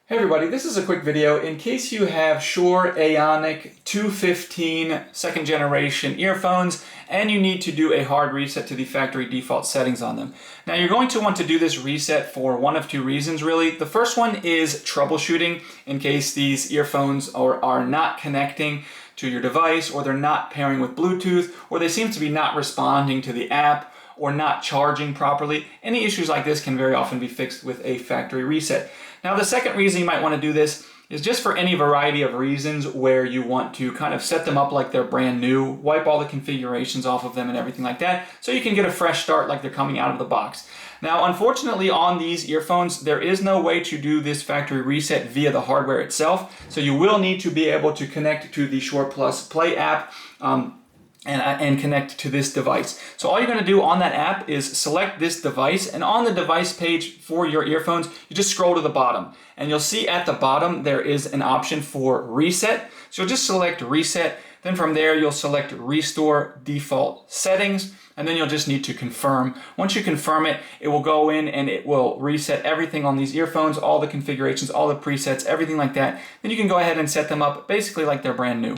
Hey everybody, this is a quick video in case you have Shure Aonic 215 second generation earphones and you need to do a hard reset to the factory default settings on them. Now you're going to want to do this reset for one of two reasons really. The first one is troubleshooting in case these earphones are not connecting to your device, or they're not pairing with Bluetooth, or they seem to be not responding to the app, or not charging properly. Any issues like this can very often be fixed with a factory reset. Now the second reason you might want to do this is just for any variety of reasons where you want to kind of set them up like they're brand new, wipe all the configurations off of them and everything like that, so you can get a fresh start like they're coming out of the box. Now unfortunately on these earphones there is no way to do this factory reset via the hardware itself, so you will need to be able to connect to the Shure Plus Play app and connect to this device. So all you're going to do on that app is select this device, and on the device page for your earphones, you just scroll to the bottom. And you'll see at the bottom there is an option for reset. So you'll just select reset, then from there you'll select restore default settings, and then you'll just need to confirm. Once you confirm it, it will go in and it will reset everything on these earphones, all the configurations, all the presets, everything like that. Then you can go ahead and set them up basically like they're brand new.